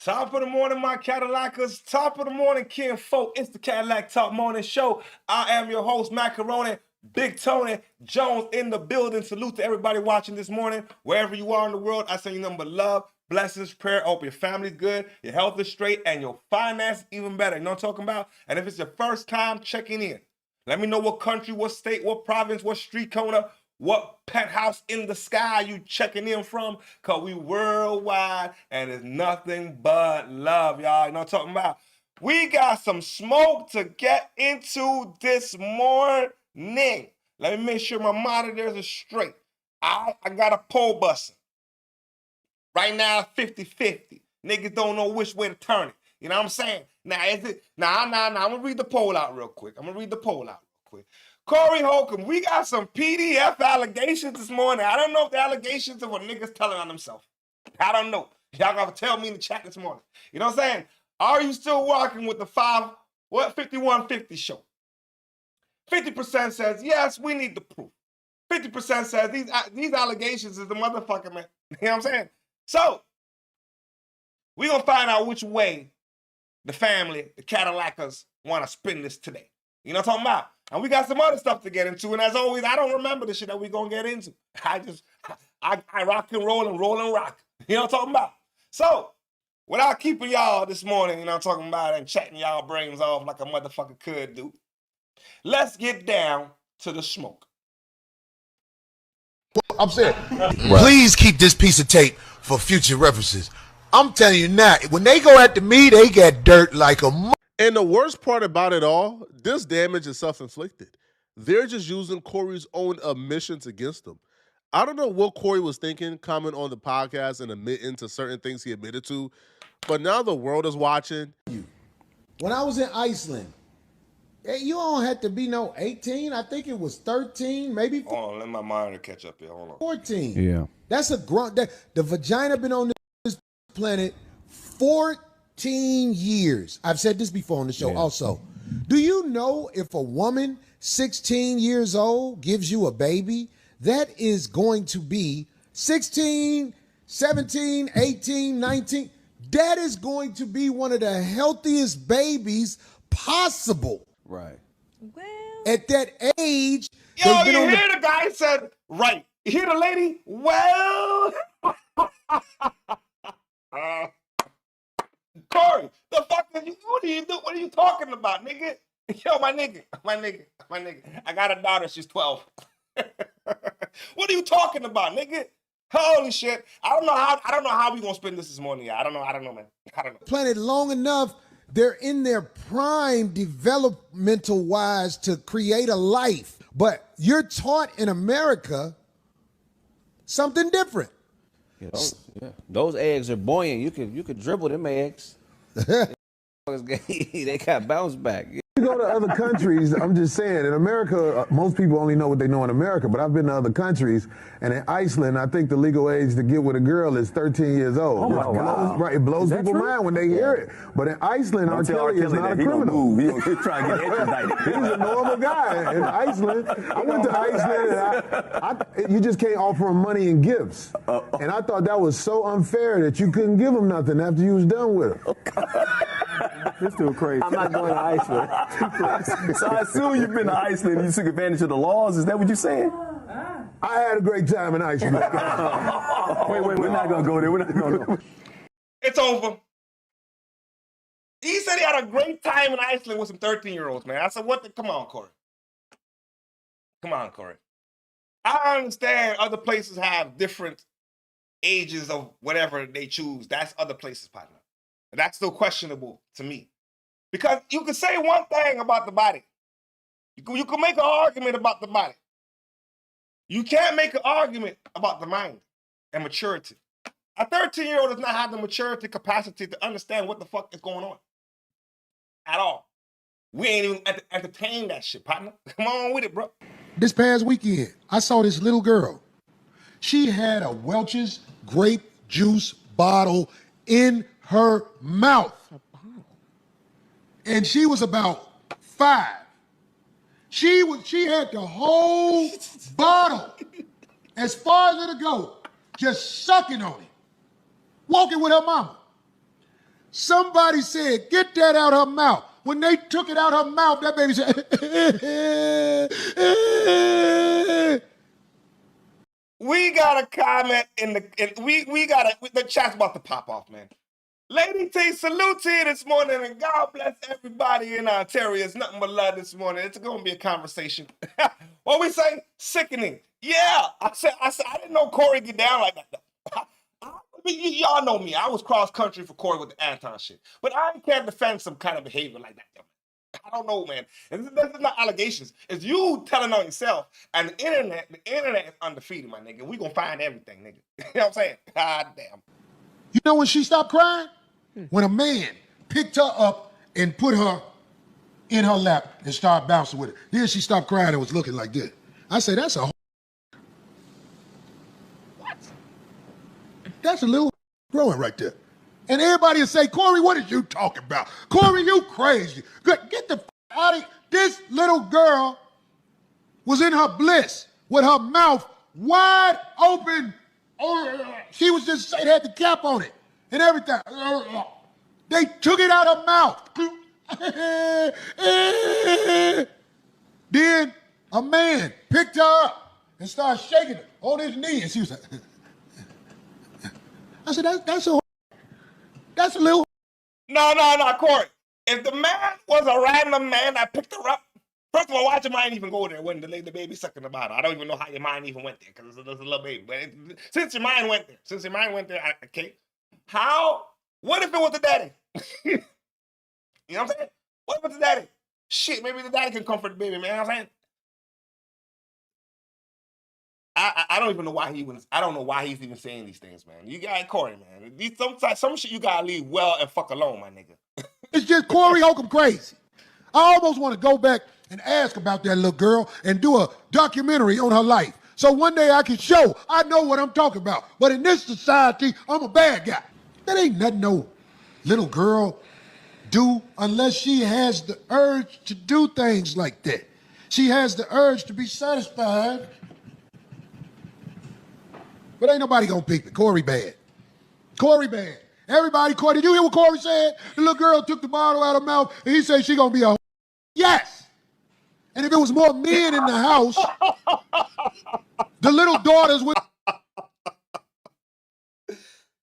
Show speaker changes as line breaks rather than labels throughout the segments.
Top of the morning, my Cadillacers. Top of the morning, Ken folk. It's the Cadillac Talk Morning Show. I am your host, Macaroni, Big Tony Jones in the building. Salute to everybody watching this morning. Wherever you are in the world, I send you nothing but love, blessings, prayer. I hope your family's good, your health is straight, and your finances even better. You know what I'm talking about? And if it's your first time checking in, let me know what country, what state, what province, what street corner, what penthouse in the sky you checking in from, because we worldwide and it's nothing but love, y'all. You know what I'm talking about? We got some smoke to get into this morning. Let me make sure my monitors are straight. I got a poll busting. Right now, 50-50. Niggas don't know which way to turn it. You know what I'm saying? Now, is it? I'm going to read the poll out real quick. Corey Holcomb, we got some PDF allegations this morning. I don't know if the allegations are what niggas telling on themselves. I don't know. Y'all got to tell me in the chat this morning. You know what I'm saying? Are you still working with the 5150 show? 50% says, yes, we need the proof. 50% says these allegations is the motherfucker, man. You know what I'm saying? So, we're going to find out which way the family, the Cadillacers, want to spin this today. You know what I'm talking about? And we got some other stuff to get into. And as always, I don't remember the shit that we're going to get into. I rock and roll and rock. You know what I'm talking about? So, without keeping y'all this morning, you know what I'm talking about, and chatting y'all brains off like a motherfucker could do, let's get down to the smoke.
I'm saying, please keep this piece of tape for future references. I'm telling you now, when they go after me, they get dirt like a...
And the worst part about it all, this damage is self-inflicted. They're just using Corey's own admissions against him. I don't know what Corey was thinking coming on the podcast and admitting to certain things he admitted to, but now the world is watching.
When I was in Iceland, you don't have to be no 18. I think it was 13, maybe 14.
Hold on, let my monitor catch up here. Hold on.
14.
Yeah.
That's a grunt. The vagina been on this planet 14 years. I've said this before on the show also. Do you know if a woman 16 years old gives you a baby, that is going to be 16, 17, 18, 19. That is going to be one of the healthiest babies possible.
Right.
Well,
at that age.
Yo, you hear the guy said, right. You hear the lady? Well. Corey, the fuck is you? What are you doing? What are you talking about, nigga? Yo, my nigga. I got a daughter. She's 12. What are you talking about, nigga? Holy shit! I don't know how we gonna spend this morning. Yeah, I don't know, man. I don't know.
Planet long enough. They're in their prime developmental wise to create a life. But you're taught in America something different.
Those eggs are buoyant. You could dribble them eggs. They got bounce back.
You go to other countries, I'm just saying, in America, most people only know what they know in America, but I've been to other countries, and in Iceland, I think the legal age to get with a girl is 13 years old. It blows people's mind when they hear it. But in Iceland, R. Kelly is not a criminal.
He's trying to get extradited.
He's a normal guy in Iceland. I went to Iceland, and you just can't offer him money and gifts. And I thought that was so unfair that you couldn't give him nothing after you was done with him.
This dude crazy. I'm not going to Iceland. So I assume you've been to Iceland and you took advantage of the laws. Is that what you're saying?
I had a great time in Iceland.
Wait, we're not going to go there. We're not going to go.
It's over. He said he had a great time in Iceland with some 13-year-olds, man. I said, come on, Corey. I understand other places have different ages of whatever they choose. That's other places, partner. And that's still questionable to me. Because you can say one thing about the body. You can make an argument about the body. You can't make an argument about the mind and maturity. A 13-year-old does not have the maturity capacity to understand what the fuck is going on. At all. We ain't even entertain that shit, partner. Come on with it, bro.
This past weekend, I saw this little girl. She had a Welch's grape juice bottle in her mouth. And she was about 5. She had the whole bottle as far as it'll go, just sucking on it, walking with her mama. Somebody said, get that out her mouth. When they took it out her mouth, that baby said,
We got a comment the chat's about to pop off, man. Lady T, salute to you this morning, and God bless everybody in Ontario. It's nothing but love this morning. It's gonna be a conversation. What we say? Sickening. Yeah, I said I didn't know Corey get down like that. Y'all know me. I was cross country for Corey with the Anton shit, but I can't defend some kind of behavior like that. I don't know, man. And this is not allegations. It's you telling on yourself. And the internet is undefeated, my nigga. We gonna find everything, nigga. You know what I'm saying? God damn.
you know when she stopped crying? When a man picked her up and put her in her lap and started bouncing with her. Then she stopped crying and was looking like this. I say, that's a what? That's a little growing right there. And everybody will say, Corey, what are you talking about? Corey, you crazy. Get the out of here. This little girl was in her bliss with her mouth wide open. She was just, it had the cap on it and everything. They took it out her mouth. Then a man picked her up and started shaking her on his knee. And she was like, I said, that's a little.
No, Corey. If the man was a random man that picked her up, first of all, why'd your mind even go there when the baby sucking the bottle? I don't even know how your mind even went there because it's a little baby. But since your mind went there, okay. What if it was the daddy? You know what I'm saying? What if it's the daddy? Shit, maybe the daddy can comfort the baby, man. You know what I'm saying? I don't even know why I don't know why he's even saying these things, man. You got Corey, man. Some shit you gotta leave well and fuck alone, my nigga.
It's just Corey Holcomb crazy. I almost want to go back and ask about that little girl and do a documentary on her life. So one day I can show I know what I'm talking about. But in this society, I'm a bad guy. That ain't nothing no little girl do unless she has the urge to do things like that. She has the urge to be satisfied. But ain't nobody gonna peep it. Corey bad. Corey bad. Everybody, Corey, did you hear what Corey said? The little girl took the bottle out of her mouth and he said she gonna be a yes. And if it was more men in the house, the little daughters would.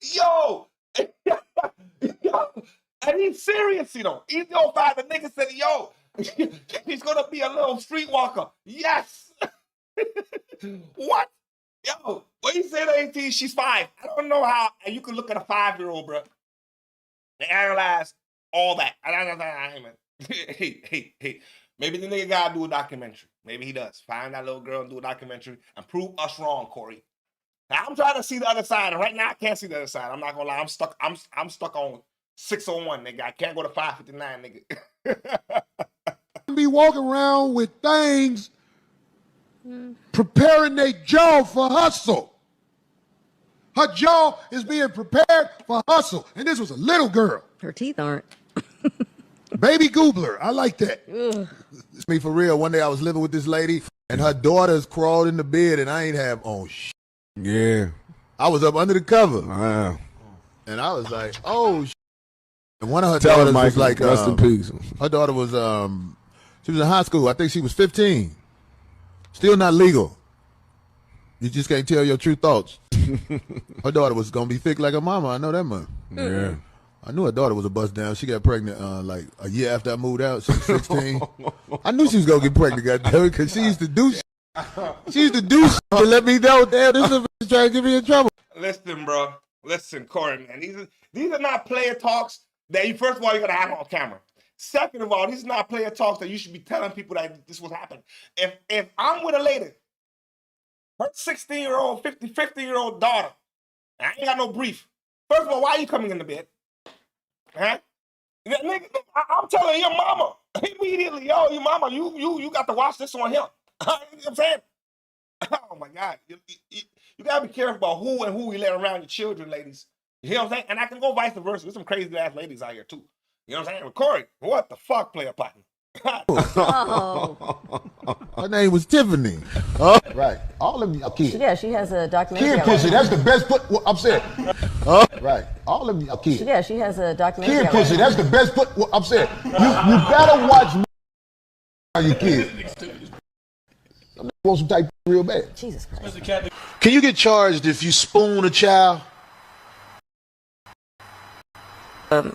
Yo! And he's serious, you know. He's gonna find the nigga said, yo, he's gonna be a little streetwalker. Yes! What? Yo, what you say to 18? She's 5. I don't know how, and you can look at a 5-year-old, bro, and analyze all that. Hey. Maybe the nigga gotta do a documentary. Maybe he does. Find that little girl and do a documentary and prove us wrong, Corey. Now, I'm trying to see the other side, and right now I can't see the other side. I'm not gonna lie. I'm stuck on 601, nigga. I can't go to 559, nigga.
Be walking around with things preparing their jaw for hustle. Her jaw is being prepared for hustle. And this was a little girl.
Her teeth aren't.
Baby Goobler. I like that.
It's me for real. One day I was living with this lady and her daughters crawled in the bed and I ain't have on shit.
Yeah.
I was up under the cover.
Wow.
And I was like, oh shit. And one of her
Tell
daughters
Michael,
was like,
rest in peace.
Her daughter was, she was in high school. I think she was 15. Still not legal. You just can't tell your true thoughts. Her daughter was going to be thick like her mama. I know that much.
Yeah.
I knew her daughter was a bust down. She got pregnant like a year after I moved out. She was 16. I knew she was going to get pregnant, goddammit, because she used to do shit. She used to do shit to let me know, damn, this is trying to get me in trouble.
Listen, bro. Listen, Corey, man. These are not player talks that you, first of all, you got to have on camera. Second of all, these are not player talks that you should be telling people that this was happening. If I'm with a lady, her 16-year-old, 50-year-old daughter, and I ain't got no brief. First of all, why are you coming in the bed? Huh? Nigga, I'm telling your mama immediately, yo, your mama, you got to watch this on him. You know what I'm saying? Oh my God. You gotta be careful about who you let around your children, ladies. You know what I'm saying? And I can go vice versa. There's some crazy ass ladies out here too. You know what I'm saying? But Corey, what the fuck, player partner?
Her name was Tiffany. Right. All of you are kids.
Yeah, she has a documentary.
Kid pussy, that's the best put. Well, I'm saying. Right. All of you are kids.
Yeah, she has a documentary.
Kid pussy, that's the best put. Well, I'm saying. You better watch your kids. Want some type real bad.
Jesus Christ.
Can you get charged if you spoon a child? Like,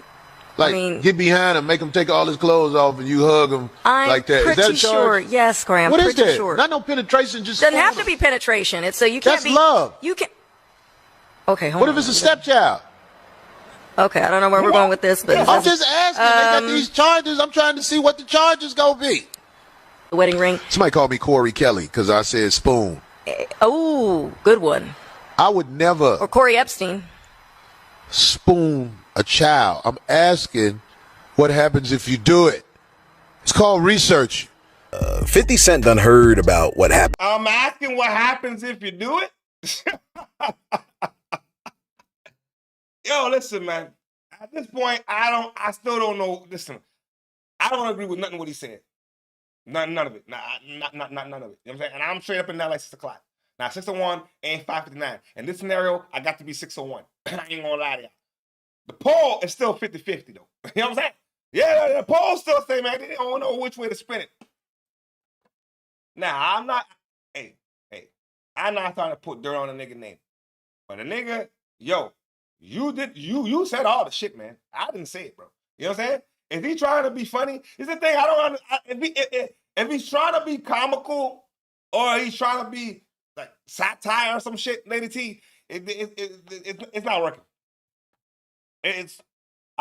I mean,
get behind him, make him take all his clothes off, and you hug him like that. Is that a
pretty
charge?
sure. Yes, Graham.
What is
pretty
that?
Sure.
Not no penetration. Just
doesn't have to be penetration. It's so you can't
That's
be
love.
You can. Okay, hold
What
on.
if it's a stepchild?
Okay, I don't know where we're going with this, but
I'm just asking. They got these charges. I'm trying to see what the charges gonna be.
the wedding ring.
Somebody called me Corey Kelly because I said spoon.
Oh, good one.
I would never
Or Corey Epstein.
spoon a child. I'm asking what happens if you do it. It's called research.
50 Cent done heard about what happened.
I'm asking what happens if you do it. Yo, listen, man. At this point, I still don't know. Listen, I don't agree with nothing what he said. None of it. None of it. You know what I'm saying? And I'm straight up and down like 6 o'clock. Now, 6:01 ain't 5:59. In this scenario, I got to be 6:01. I ain't gonna lie to y'all. The poll is still 50-50, though. You know what I'm saying? Yeah, the poll still say, man, they don't know which way to spin it. Now, I'm not trying to put dirt on a nigga name. But a nigga, yo, you said all the shit, man. I didn't say it, bro. You know what I'm saying? If he's trying to be funny, it's the thing. If he's trying to be comical or he's trying to be like satire or some shit, Lady T, it's not working. I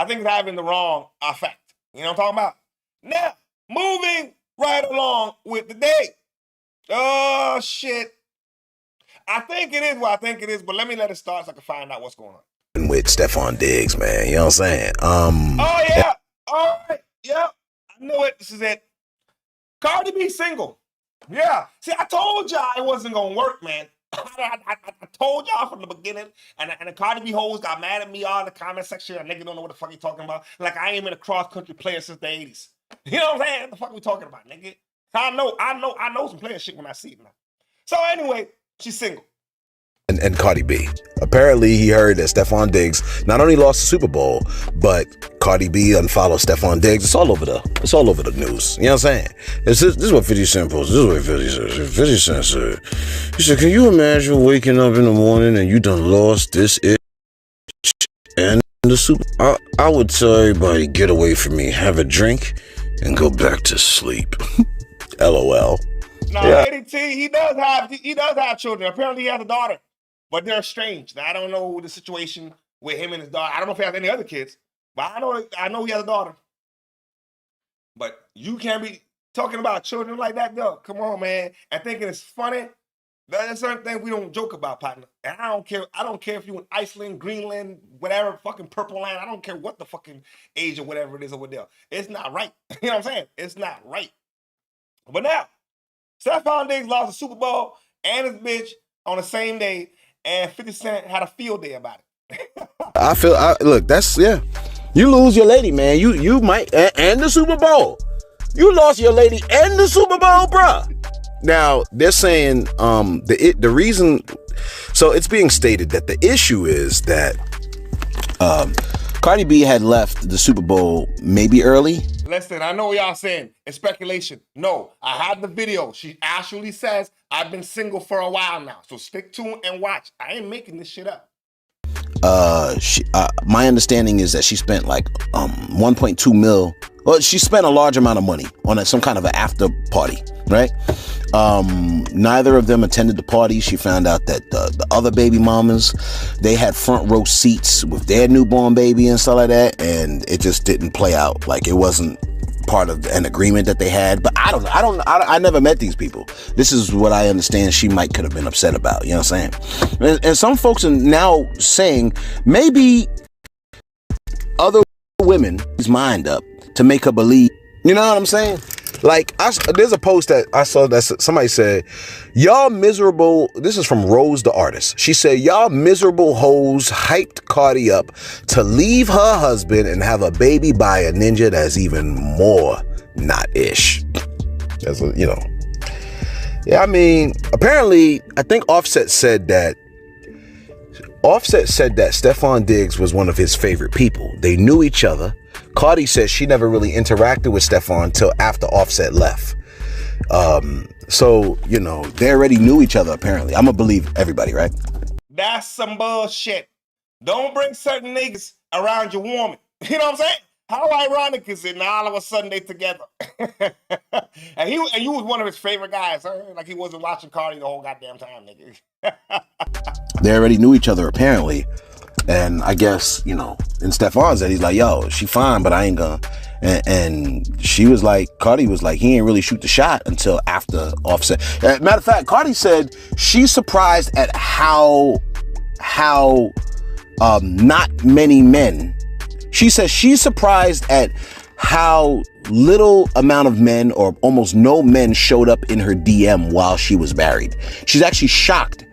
think it's having the wrong effect. You know what I'm talking about? Now, moving right along with the day. Oh, shit. I think it is what I think it is, but let me start so I can find out what's going on.
With Stephon Diggs, man. You know what I'm saying?
Oh, yeah. All right. Yep. I knew it. This is it. Cardi B single. Yeah. See, I told y'all it wasn't going to work, man. I told y'all from the beginning, and the Cardi B hoes got mad at me all in the comment section. A nigga don't know what the fuck he talking about. Like I ain't been a cross-country player since the 80s. You know what I'm saying? What the fuck we talking about, nigga? I know some player shit when I see it now. So anyway, she's single.
And Cardi B. Apparently, he heard that Stephon Diggs not only lost the Super Bowl, but Cardi B unfollowed Stephon Diggs. It's all over the news. You know what I'm saying? This is what 50 Cent posted. This is what 50 said. 50 Cent said, he said, can you imagine waking up in the morning and you done lost this itch and the Super Bowl? I would tell everybody, get away from me, have a drink, and go back to sleep. LOL.
No,
Yeah.
Eddie T, he does have children. Apparently, he has a daughter. But they're estranged. Now, I don't know the situation with him and his daughter. I don't know if he has any other kids, but I know he has a daughter. But you can't be talking about children like that, though. Come on, man. And thinking it's funny. There's certain things we don't joke about, partner. And I don't care. I don't care if you're in Iceland, Greenland, whatever, fucking Purple Land. I don't care what the fucking age or whatever it is over there. It's not right. You know what I'm saying? It's not right. But now, Stephon Diggs lost the Super Bowl and his bitch on the same day. And 50 Cent had a field day about it.
Look, that's, yeah. You lose your lady, man. You might, and the Super Bowl. You lost your lady and the Super Bowl, bruh. Now, they're saying the reason, so it's being stated that the issue is that Cardi B had left the Super Bowl maybe early.
Listen, I know what y'all saying. It's speculation. No, I have the video. She actually says, I've been single for a while now. So stick tuned and watch. I ain't making this shit up.
My understanding is that she spent like 1.2 mil. Well, she spent a large amount of money on some kind of an after party, right? Neither of them attended the party. She found out that the other baby mamas, they had front row seats with their newborn baby and stuff like that, and it just didn't play out. Like it wasn't part of an agreement that they had. But I never met these people. This is what I understand she could have been upset about. You know what I'm saying? And some folks are now saying maybe other women his mind up to make her believe. You know what I'm saying? Like, there's a post that I saw that somebody said, y'all miserable, this is from Rose the artist. She said, y'all miserable hoes hyped Cardi up to leave her husband and have a baby by a ninja that's even more not-ish. That's what, you know. Yeah, I mean, apparently, I think Offset said that Stephon Diggs was one of his favorite people. They knew each other. Cardi says she never really interacted with Stephon until after Offset left. So, you know, they already knew each other, apparently. I'm going to believe everybody, right?
That's some bullshit. Don't bring certain niggas around your woman. You know what I'm saying? How ironic is it now all of a sudden they together? and you was one of his favorite guys, huh? Like he wasn't watching Cardi the whole goddamn time, nigga.
They already knew each other, apparently. And I guess, you know, in Stephon's head, he's like, yo, she fine, but I ain't gonna. And she was like, Cardi was like, he ain't really shoot the shot until after Offset. Matter of fact, Cardi said she's surprised at how not many men. She says she's surprised at how little amount of men or almost no men showed up in her DM while she was married. She's actually shocked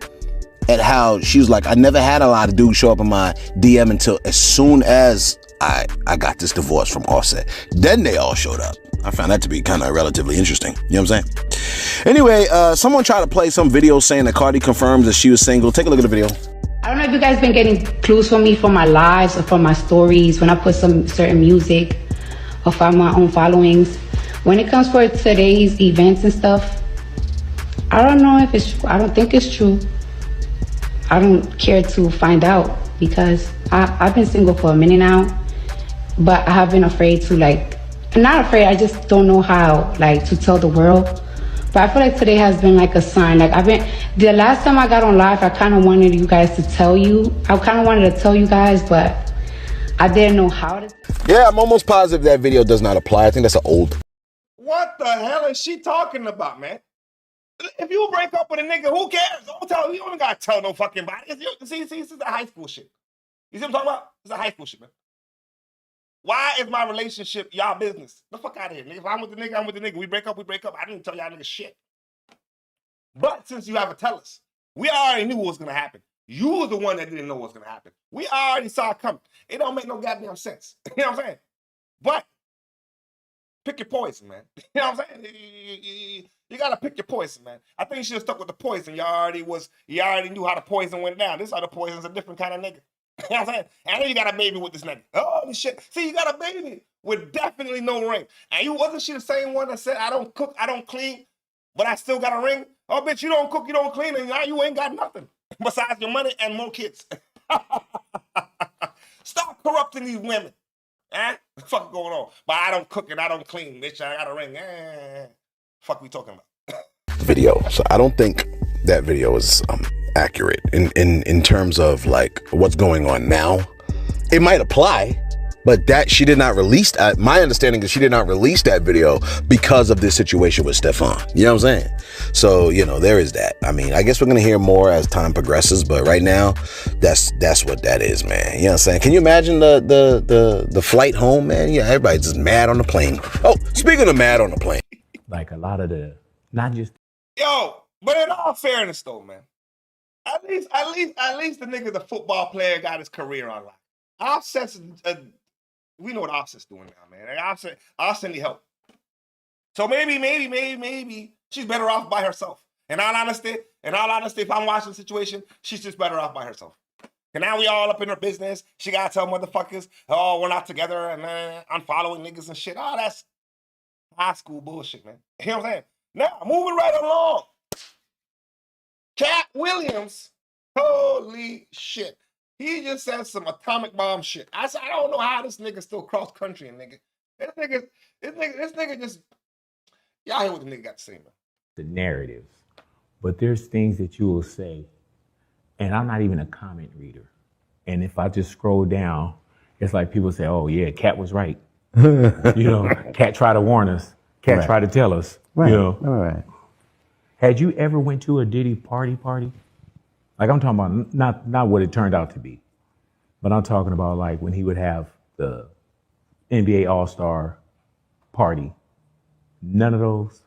at how she was like, I never had a lot of dudes show up in my DM until as soon as I got this divorce from Offset. Then they all showed up. I found that to be kind of relatively interesting. You know what I'm saying? Anyway, someone tried to play some video saying that Cardi confirms that she was single. Take a look at the video.
I don't know if you guys been getting clues from me from my lives or from my stories when I put some certain music or from my own followings. When it comes for today's events and stuff, I don't know if it's true. I don't think it's true. I don't care to find out because I've been single for a minute now, but I have been afraid to I'm not afraid, I just don't know how to tell the world. But I feel like today has been like a sign. The last time I got on live, I kind of wanted you guys to tell you. I kind of wanted to tell you guys, but I didn't know how to.
Yeah, I'm almost positive that video does not apply. I think that's an old.
What the hell is she talking about, man? If you break up with a nigga, who cares? Don't tell. You don't gotta tell no fucking body. See, this is the high school shit. You see what I'm talking about? This is high school shit, man. Why is my relationship y'all business? The fuck out of here, nigga. If I'm with the nigga, I'm with the nigga. We break up, we break up. I didn't tell y'all niggas shit. But since you have to tell us, we already knew what was gonna happen. You was the one that didn't know what was gonna happen. We already saw it coming. It don't make no goddamn sense. You know what I'm saying? But pick your poison, man. You know what I'm saying? You gotta pick your poison, man. I think you should have stuck with the poison. You already knew how the poison went down. This other poison's a different kind of nigga. You know what I'm saying? I know you got a baby with this nigga. Oh, this shit. See, you got a baby with definitely no ring. And wasn't she the same one that said, I don't cook, I don't clean, but I still got a ring? Oh, bitch, you don't cook, you don't clean, and now you ain't got nothing besides your money and more kids. Stop corrupting these women. What the fuck going on? But I don't cook and I don't clean, bitch. I got a ring. Fuck we talking about?
Video. So I don't think that video is accurate in terms of what's going on now. It might apply, but that she did not release. My understanding is she did not release that video because of this situation with Stephon. You know what I'm saying? So there is that. I mean, I guess we're gonna hear more as time progresses, but right now, that's what that is, man. You know what I'm saying? Can you imagine the flight home, man? Yeah, everybody's just mad on the plane. Oh, speaking of mad on the plane,
like a lot of not just.
Yo, but in all fairness, though, man. At least the nigga, the football player, got his career on lock. Offset's, we know what Offset's doing now, man. Offset need help. So maybe she's better off by herself. In all honesty, if I'm watching the situation, she's just better off by herself. And now we all up in her business. She gotta tell motherfuckers, oh, we're not together, and I'm following niggas and shit. Oh, that's high school bullshit, man. You know what I'm saying? Now, moving right along. Katt Williams, holy shit. He just said some atomic bomb shit. I said, I don't know how this nigga still cross country, nigga. This nigga just, y'all hear what the nigga got to say, man.
The narrative. But there's things that you will say, and I'm not even a comment reader. And if I just scroll down, it's like people say, oh yeah, Katt was right. Katt tried to warn us. Katt tried to tell us.
Right. Right.
Had you ever went to a Diddy party? Like I'm talking about not what it turned out to be, but I'm talking about when he would have the NBA All-Star party None of those.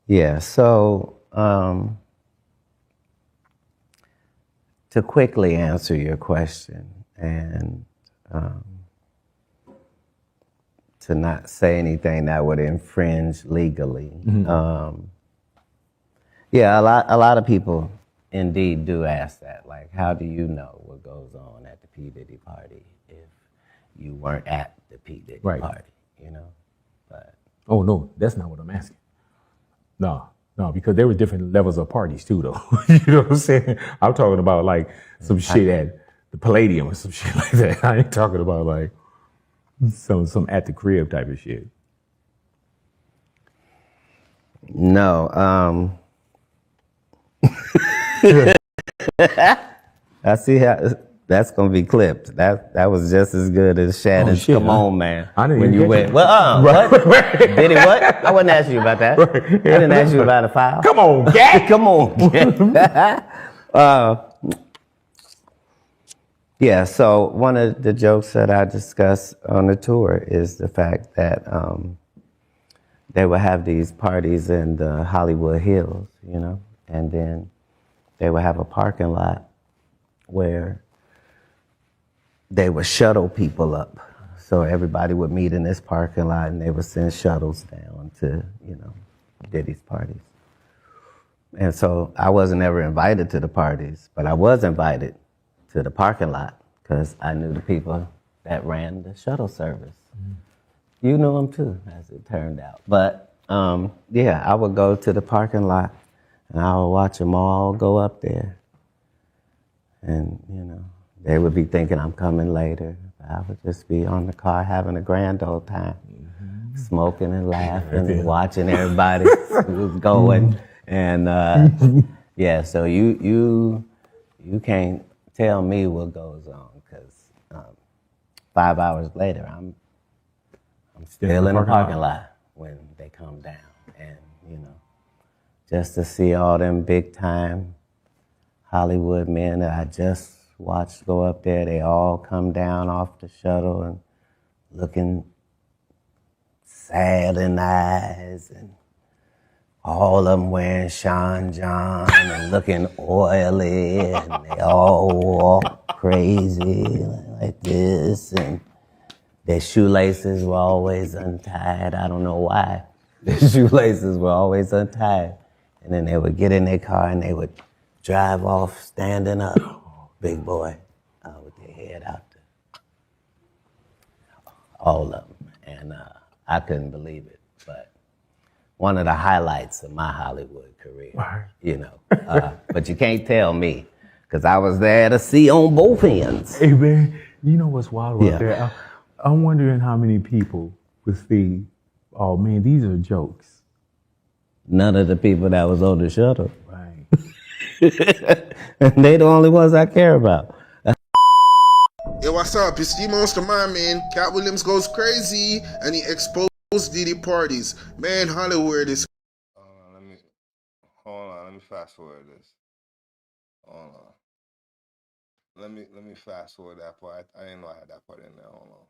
Yeah, so to quickly answer your question and to not say anything that would infringe legally. Yeah, a lot of people indeed do ask that. Like, how do you know what goes on at the P. Diddy party if you weren't at the P. Diddy party, you know? But
oh, no, that's not what I'm asking. No, because there were different levels of parties too, though. You know what I'm saying? I'm talking about like some shit at the Palladium or some shit like that. I ain't talking about like some at the crib type of shit.
No, I see how that's gonna be clipped. That was just as good as Shannon's "Come On, Man."
I didn't
when
even
you went,
right.
what? Diddy what? I wasn't asking you about that.
Right.
I didn't ask you about a foul.
Come on, Gat.
Come on. Yeah. So one of the jokes that I discussed on the tour is the fact that they would have these parties in the Hollywood Hills, you know, and then they would have a parking lot where they would shuttle people up. So everybody would meet in this parking lot and they would send shuttles down to, you know, Diddy's parties. And so I wasn't ever invited to the parties, but I was invited to the parking lot because I knew the people that ran the shuttle service. You knew them too, as it turned out. But yeah, I would go to the parking lot and I would watch them all go up there. And, you know, they would be thinking I'm coming later. I would just be on the car having a grand old time, smoking and laughing and watching everybody who's going. And yeah, so you can't tell me what goes on because 5 hours later, I'm still in the parking lot when they come down. And, you know, just to see all them big time Hollywood men that I just watched go up there, they all come down off the shuttle and looking sad in the eyes, and all of them wearing Sean John and looking oily, and they all walk crazy like this, and their shoelaces were always untied. I don't know why. Their shoelaces were always untied. And then they would get in their car and they would drive off standing up, big boy, with their head out there. All of them. And I couldn't believe it. But one of the highlights of my Hollywood career, you know. But you can't tell me, because I was there to see on both ends.
Hey, man, you know what's wild about that? I'm wondering how many people would see, oh, man, these are jokes.
None of the people that was on the shuttle.
Right.
And they the only ones I care about.
Yo, what's up? It's the Monster Man. Katt Williams goes crazy and he exposed Diddy parties. Man, Hollywood is...
Hold on, let me fast forward this. Hold on. Let me fast forward that part. I didn't know I had that part in there. Hold on.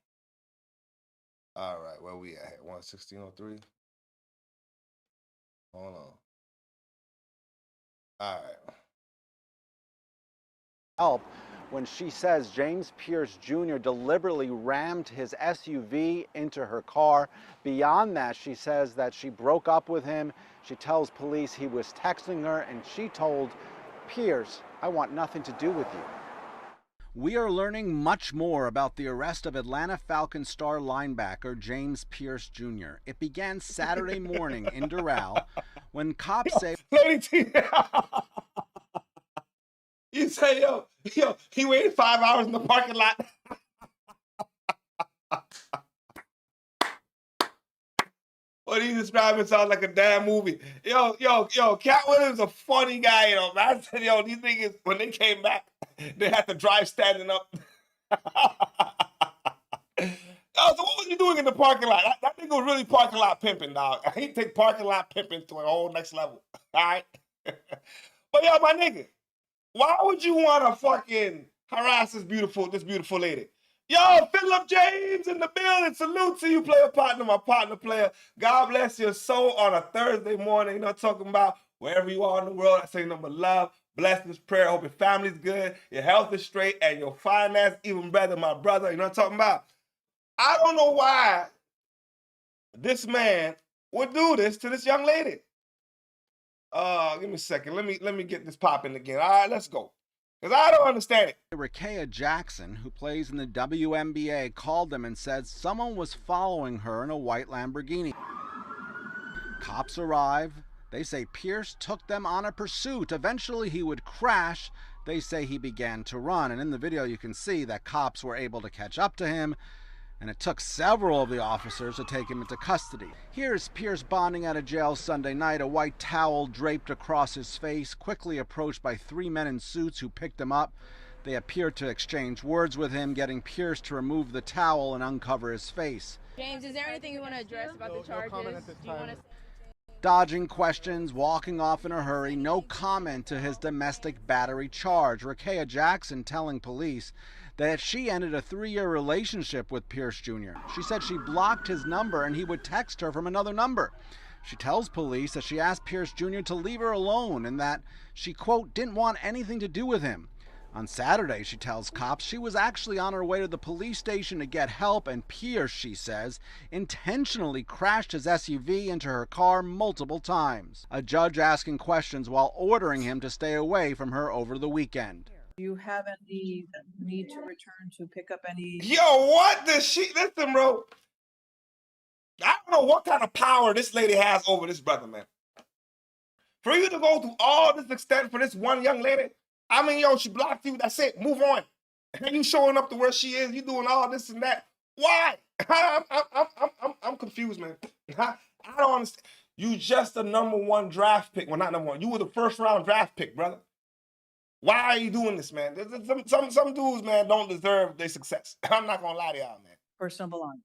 All right, where we at here? 11603? Hold on. All right.
Help when she says James Pearce Jr. deliberately rammed his SUV into her car. Beyond that, she says that she broke up with him. She tells police he was texting her, and she told Pearce, "I want nothing to do with you." We are learning much more about the arrest of Atlanta Falcons star linebacker James Pearce Jr. It began Saturday morning in Doral when cops say...
You say, yo, he waited 5 hours in the parking lot. What he describing sounds like a damn movie. Yo, Katt Williams is a funny guy, you know. Man, I said, yo, these niggas, when they came back, they had to drive standing up. Yo, so what was you doing in the parking lot? That nigga was really parking lot pimping, dog. I hate to take parking lot pimping to a whole next level. All right? But yo, my nigga, Why would you want to fucking harass this beautiful lady? Yo, Philip James in the building. Salute to you, player partner, my partner player. God bless your soul on a Thursday morning. You know what I'm talking about? Wherever you are in the world, I say nothing but love, blessings, prayer. I hope your family's good, your health is straight, and your finance even better, my brother. You know what I'm talking about? I don't know why this man would do this to this young lady. Give me a second. Let me get this popping again. All right, let's go. Because I don't understand it.
Rakeya Jackson, who plays in the WNBA, called them and said someone was following her in a white Lamborghini. Cops arrive. They say Pearce took them on a pursuit. Eventually, he would crash. They say he began to run. And in the video, you can see that cops were able to catch up to him. And it took several of the officers to take him into custody. Here's Pearce bonding out of jail Sunday night, a white towel draped across his face, quickly approached by 3 men in suits who picked him up. They appeared to exchange words with him, getting Pearce to remove the towel and uncover his face.
James, is there anything you want to address about the charges? Do you want to...
Dodging questions, walking off in a hurry, no comment to his domestic battery charge. Rakeya Jackson telling police that she ended a 3-year relationship with Pearce Jr. She said she blocked his number and he would text her from another number. She tells police that she asked Pearce Jr. to leave her alone and that she, quote, didn't want anything to do with him. On Saturday, she tells cops she was actually on her way to the police station to get help, and Pearce, she says, intentionally crashed his SUV into her car multiple times. A judge asking questions while ordering him to stay away from her over the weekend.
Do you have any need to return to pick up any...
Yo, what does she... Listen, bro. I don't know what kind of power this lady has over this brother, man. For you to go through all this extent for this one young lady... I mean, yo, she blocked you. That's it. Move on. And you showing up to where she is. You doing all this and that. Why? I'm confused, man. I don't understand. You just a #1 draft pick. Well, not #1. You were the first-round draft pick, brother. Why are you doing this, man? Some dudes, man, don't deserve their success. I'm not gonna lie to y'all, man.
Personal belongings.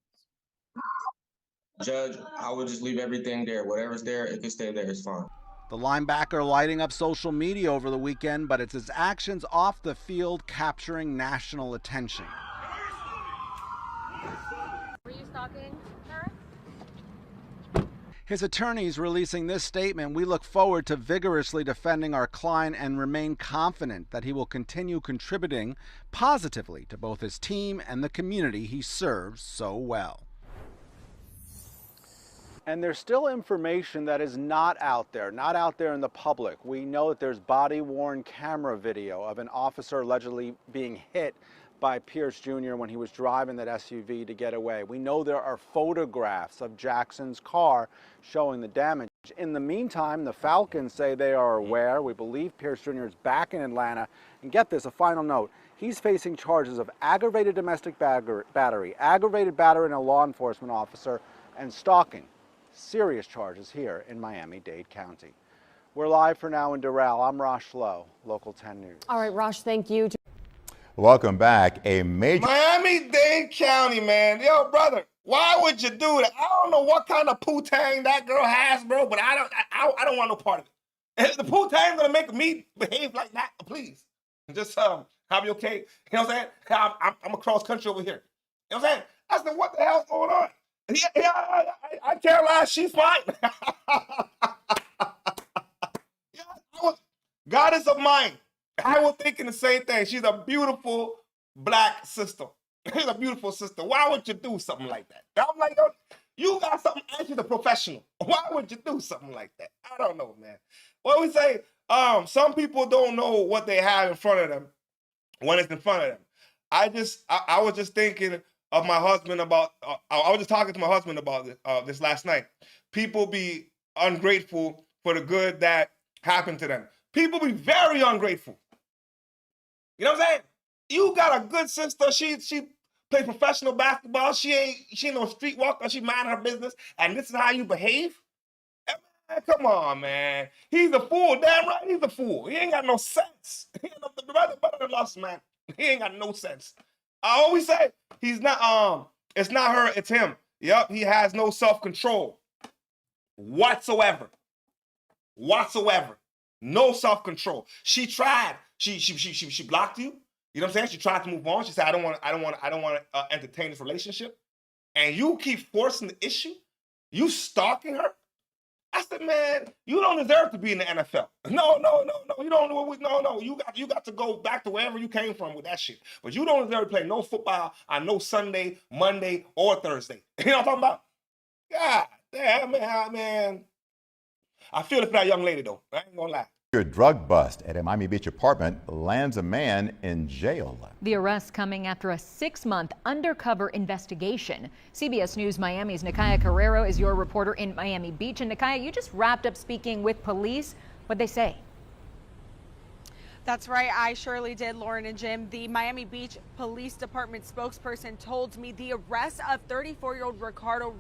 Judge, I would just leave everything there. Whatever's there, it can stay there. It's fine.
The linebacker lighting up social media over the weekend, but it's his actions off the field capturing national attention.
Were you stalking her?
His attorneys releasing this statement, we look forward to vigorously defending our client and remain confident that he will continue contributing positively to both his team and the community he serves so well. And there's still information that is not out there in the public. We know that there's body-worn camera video of an officer allegedly being hit by Pearce Jr. when he was driving that SUV to get away. We know there are photographs of Jackson's car showing the damage. In the meantime, the Falcons say they are aware. We believe Pearce Jr. is back in Atlanta. And get this, a final note. He's facing charges of aggravated domestic battery, aggravated battery in a law enforcement officer, and stalking. Serious charges here in Miami-Dade County. We're live for now in Doral. I'm Rosh Lowe, Local 10 News.
All right, Rosh, thank you.
Welcome back. A major
Miami-Dade County, man. Yo, brother, why would you do that? I don't know what kind of poo-tang that girl has, bro, but I don't want no part of it. If the poo-tang gonna make me behave like that, please. Just I'll be okay. You know what I'm saying? I'm across country over here. You know what I'm saying? I said, what the hell's going on? Yeah, I can't lie, she's fine. Goddess of mine. I was thinking the same thing. She's a beautiful black sister. She's a beautiful sister. Why would you do something like that? I'm like, yo, you got something, and she's a professional. Why would you do something like that? I don't know, man. What we say, some people don't know what they have in front of them when it's in front of them. I was just thinking of my husband about, I was just talking to my husband about this last night. People be ungrateful for the good that happened to them. People be very ungrateful. You know what I'm saying? You got a good sister. She plays professional basketball. She ain't no streetwalker. She mind her business. And this is how you behave? Man, come on, man. He's a fool. Damn right, he's a fool. He ain't got no sense. The brother lost, man. He ain't got no sense. I always say, he's not, it's not her, it's him. Yep, he has no self-control whatsoever. No self-control. She tried She blocked you. You know what I'm saying? She tried to move on. She said, I don't want to entertain this relationship. And you keep forcing the issue. You stalking her. I said, man, you don't deserve to be in the NFL. No. You don't. No. You got to go back to wherever you came from with that shit. But you don't deserve to play no football on no Sunday, Monday, or Thursday. You know what I'm talking about? God damn, man. I feel it for that young lady though. I ain't gonna lie.
A drug bust at a Miami Beach apartment lands a man in jail.
The arrest coming after a 6-month undercover investigation. CBS News Miami's Nakaya Carrero is your reporter in Miami Beach. And Nakaya, you just wrapped up speaking with police. What'd they say?
That's right, I surely did, Lauren and Jim. The Miami Beach Police Department spokesperson told me the arrest of 34-year-old Ricardo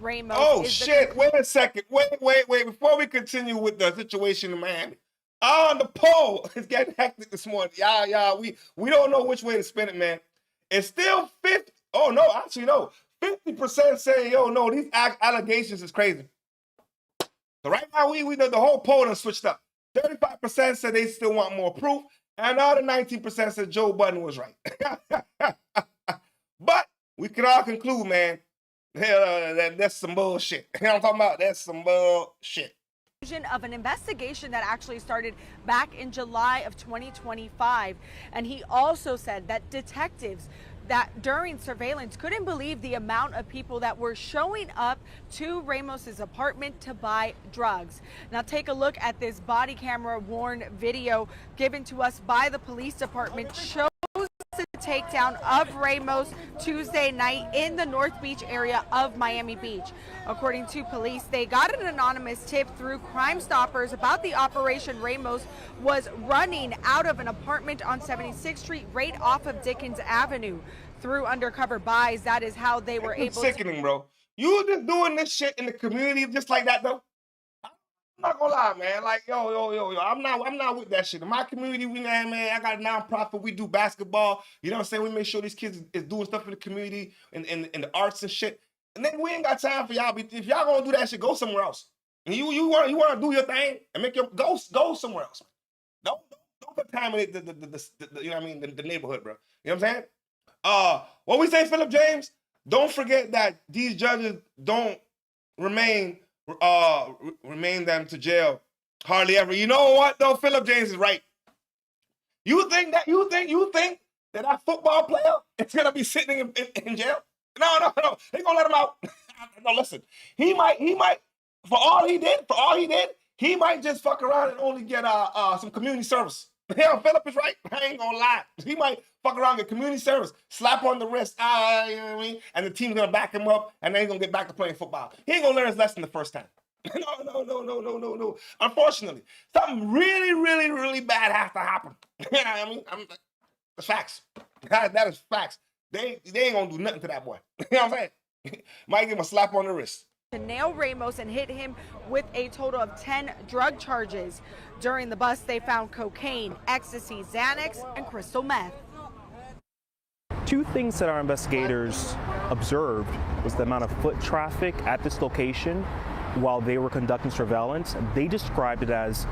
Ramos.
Oh, shit. Wait a second. Wait. Before we continue with the situation in Miami. The poll is getting hectic this morning. Yeah. We don't know which way to spin it, man. It's still 50. Oh, no, actually, no. 50% saying, yo, no, these allegations is crazy. So right now, we the whole poll has switched up. 35% said they still want more proof, and the other 19% said Joe Budden was right. But we can all conclude, man, that's some bullshit. You know what I'm talking about? That's some bullshit.
Of an investigation that actually started back in July of 2025. And he also said that detectives that during surveillance couldn't believe the amount of people that were showing up to Ramos's apartment to buy drugs. Now take a look at this body camera worn video given to us by the police department. Shows the takedown of Ramos Tuesday night in the North Beach area of Miami Beach. According to police, they got an anonymous tip through Crime Stoppers about the operation. Ramos was running out of an apartment on 76th Street right off of Dickens Avenue. Through undercover buys, that is how they were able to...
Sickening, bro. You just doing this shit in the community just like that, though? I'm not gonna lie, man. Like, yo. I'm not with that shit. In my community, man, I got a nonprofit. We do basketball. You know what I'm saying? We make sure these kids is doing stuff in the community and in the arts and shit. And then we ain't got time for y'all. If y'all gonna do that shit, go somewhere else. And you wanna do your thing and make your go somewhere else. Don't contaminate the you know what I mean, the neighborhood, bro. You know what I'm saying? What we say, Philip James? Don't forget that these judges don't remain them to jail hardly ever. You know what though? Philip James is right. You think that football player is gonna be sitting in jail? No. They gonna let him out. No, listen. He might for all he did, he might just fuck around and only get some community service. Yeah, Philip is right. I ain't gonna lie. He might fuck around, get community service, slap on the wrist, you know what I mean? And the team's gonna back him up, and then he's gonna get back to playing football. He ain't gonna learn his lesson the first time. No. Unfortunately, something really bad has to happen. You know what I mean? That's facts. That is facts. They ain't gonna do nothing to that boy. You know what I'm saying? Might give him a slap on the wrist.
To nail Ramos and hit him with a total of 10 drug charges. During the bust, they found cocaine, ecstasy, Xanax, and crystal meth.
Two things that our investigators observed was the amount of foot traffic at this location while they were conducting surveillance. They described it as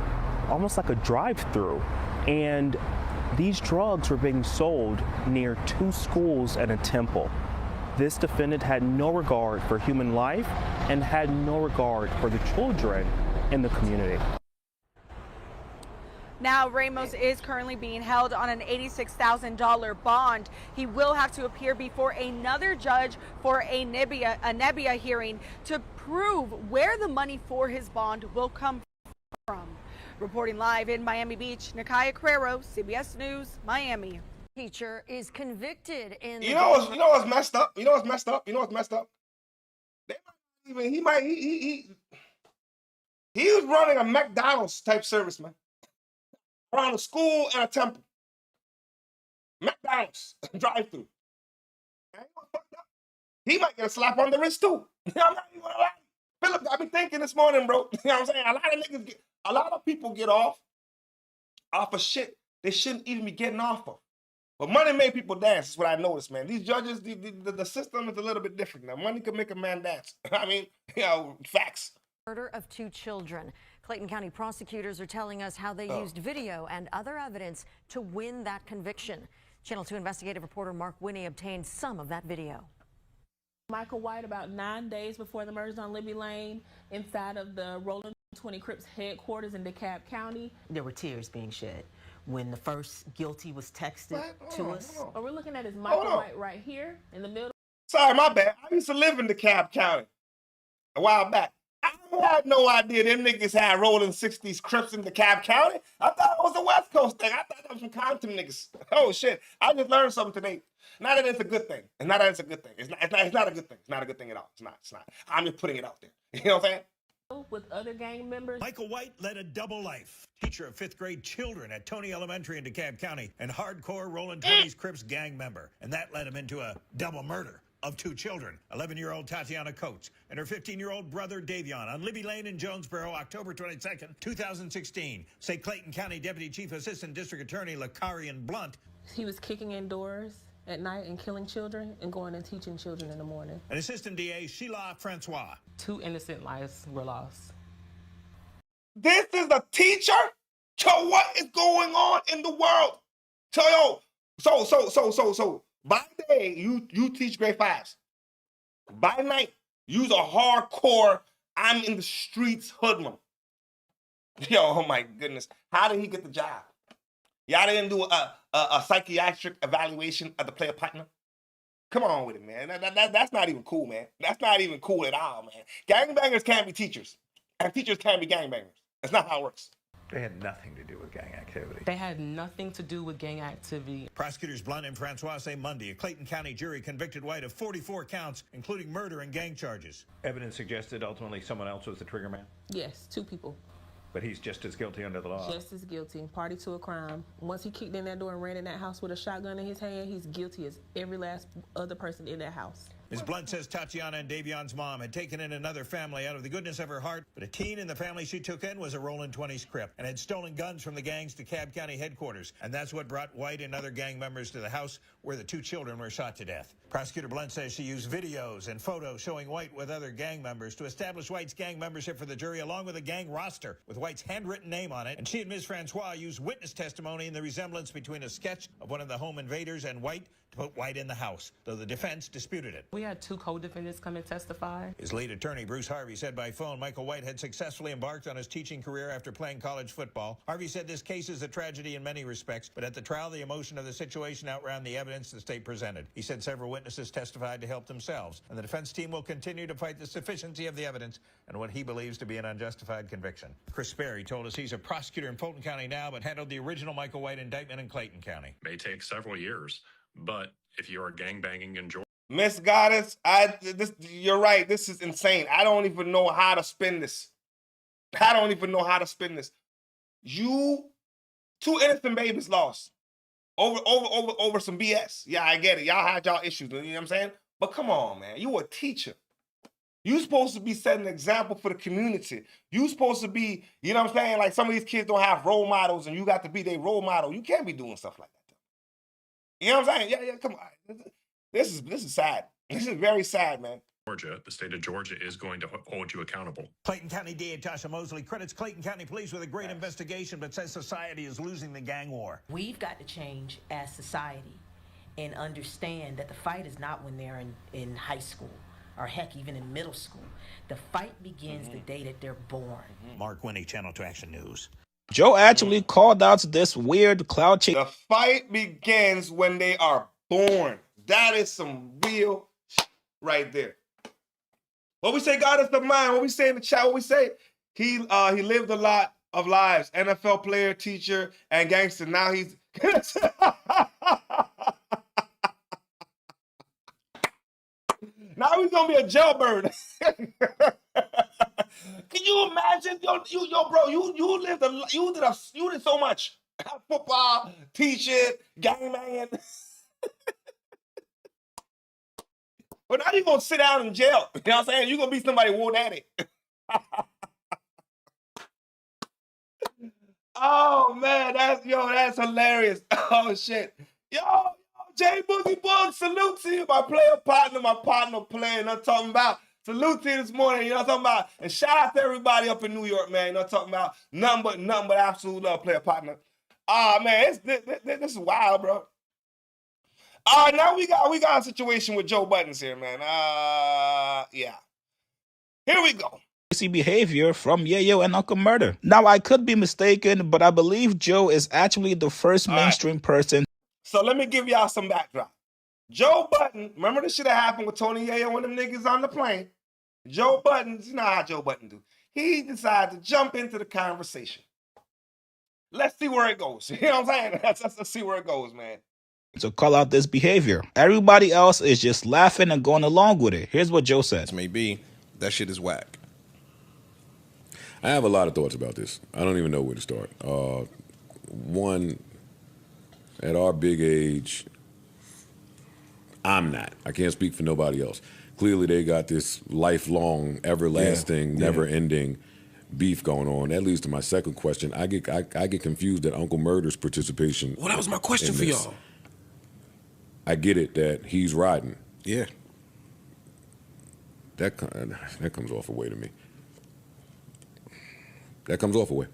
almost like a drive-through. And these drugs were being sold near 2 schools and a temple. This defendant had no regard for human life and had no regard for the children in the community.
Now, Ramos is currently being held on an $86,000 bond. He will have to appear before another judge for a nebia hearing to prove where the money for his bond will come from. Reporting live in Miami Beach, Nakaya Carrero, CBS News, Miami.
Teacher is convicted in
You know what's messed up? He was running a McDonald's type service, man. Around a school and a temple. McDonald's drive-through. He might get a slap on the wrist too. I'm not even gonna lie. Philip, I've been thinking this morning, bro. You know what I'm saying? A lot of people get off of shit they shouldn't even be getting off of. But money made people dance, is what I noticed, man. These judges, the system is a little bit different now. Money can make a man dance. I mean, facts.
Murder of 2 children. Clayton County prosecutors are telling us how they used video and other evidence to win that conviction. Channel 2 investigative reporter Mark Winnie obtained some of that video.
Michael White, about 9 days before the murders on Libby Lane, inside of the Rolling 20 Crips headquarters in DeKalb County.
There were tears being shed when the first guilty was texted to us.
What we're looking at is Michael White right here in the middle.
Sorry, my bad. I used to live in DeKalb County a while back. I had no idea them niggas had rolling 60s Crips in DeKalb County. I thought it was a West Coast thing. I thought that was some Compton niggas. Oh shit! I just learned something today. Not that it's a good thing. It's not that it's a good thing. It's not a good thing. It's not a good thing at all. It's not. I'm just putting it out there. You know what I'm saying?
With other gang members.
Michael White led a double life. Teacher of 5th grade children at Tony Elementary in DeKalb County and hardcore Rolling 20s Crips gang member. And that led him into a double murder of 2 children, 11-year-old Tatiana Coates and her 15-year-old brother Davion on Libby Lane in Jonesboro, October 22nd, 2016. Say Clayton County Deputy Chief Assistant District Attorney Lacarian Blunt.
He was kicking indoors at night and killing children and going and teaching children in the morning.
And Assistant DA Sheila Francois.
2 innocent lives were lost.
This is a teacher? So what is going on in the world? So by day, you teach grade 5s. By night, you's a hardcore, I'm in the streets hoodlum. Yo, oh my goodness. How did he get the job? Y'all didn't do a psychiatric evaluation of the player partner? Come on with it, man. That's not even cool, man. That's not even cool at all, man. Gangbangers can't be teachers, and teachers can't be gangbangers. That's not how it works.
They had nothing to do with gang activity.
They had nothing to do with gang activity.
Prosecutors Blunt and Francois say Monday a Clayton County jury convicted White of 44 counts, including murder and gang charges. Evidence suggested ultimately someone else was the trigger man?
Yes, 2 people.
But he's just as guilty under the law.
Just as guilty. Party to a crime. Once he kicked in that door and ran in that house with a shotgun in his hand, he's guilty as every last other person in that house.
Ms. Blunt says Tatiana and Davion's mom had taken in another family out of the goodness of her heart, but a teen in the family she took in was a Rolling 20s Crip and had stolen guns from the gang's DeKalb County headquarters. And that's what brought White and other gang members to the house where the 2 children were shot to death. Prosecutor Blunt says she used videos and photos showing White with other gang members to establish White's gang membership for the jury, along with a gang roster with White's handwritten name on it. And she and Ms. Francois used witness testimony in the resemblance between a sketch of one of the home invaders and White to put White in the house, though the defense disputed it.
We had 2 co-defendants come and testify.
His lead attorney, Bruce Harvey, said by phone Michael White had successfully embarked on his teaching career after playing college football. Harvey said this case is a tragedy in many respects, but at the trial, the emotion of the situation outran the evidence the state presented. He said several witnesses testified to help themselves, and the defense team will continue to fight the sufficiency of the evidence and what he believes to be an unjustified conviction. Chris Sperry told us he's a prosecutor in Fulton County now, but handled the original Michael White indictment in Clayton County.
May take several years, but if you are gangbanging in Georgia,
Miss Goddess, you're right. This is insane. I don't even know how to spin this. You, 2 innocent babies lost over some BS. Yeah, I get it. Y'all had y'all issues. You know what I'm saying? But come on, man. You a teacher. You supposed to be setting an example for the community. You supposed to be, you know what I'm saying? Like some of these kids don't have role models, and you got to be their role model. You can't be doing stuff like that. You know what I'm saying? Yeah, come on. This is sad. This is very sad, man.
Georgia, the state of Georgia is going to hold you accountable.
Clayton County DA Tasha Mosley credits Clayton County Police with a great investigation, but says society is losing the gang war.
We've got to change as society and understand that the fight is not when they're in high school or heck, even in middle school. The fight begins the day that they're born.
Mark Winnie, Channel 2 Action News.
Joe actually called out this weird cloud chase.
The fight begins when they are born. That is some real right there. What we say, God is the mind. What we say in the chat, what we say? He lived a lot of lives. NFL player, teacher, and gangster. Now he's... Now he's gonna be a jailbird. Can you imagine, yo, bro? You lived you did so much. Football, teaching, gangbanging. But now you're gonna sit down in jail. You know what I'm saying? You're gonna be somebody war daddy. Oh man, that's hilarious. Oh shit. Yo, J Boogie Bug, salute to you, my partner playing. I'm talking about Salute to you this morning, you know what I'm talking about? And shout out to everybody up in New York, man. You know what I'm talking about? Nothing but absolute love, player partner. Man, this is wild, bro. Now we got a situation with Joe Budden here, man. Yeah. Here we go.
Crazy behavior from Yayo and Uncle Murda. Now, I could be mistaken, but I believe Joe is actually the first mainstream person.
So let me give y'all some backdrop. Joe Budden, remember the shit that happened with Tony Yayo and them niggas on the plane? Joe Budden, you know how Joe Budden do. He decided to jump into the conversation. Let's see where it goes. You know what I'm saying? Let's see where it goes, man.
To call out this behavior. Everybody else is just laughing and going along with it. Here's what Joe said.
Maybe that shit is whack. I have a lot of thoughts about this. I don't even know where to start. One, at our big age, I'm not. I can't speak for nobody else. Clearly, they got this lifelong, everlasting, never-ending beef going on. That leads to my second question. I get confused at Uncle Murda's participation.
Well, that was my question for y'all.
I get it that he's riding.
Yeah.
That comes off a way to me. That comes off a way.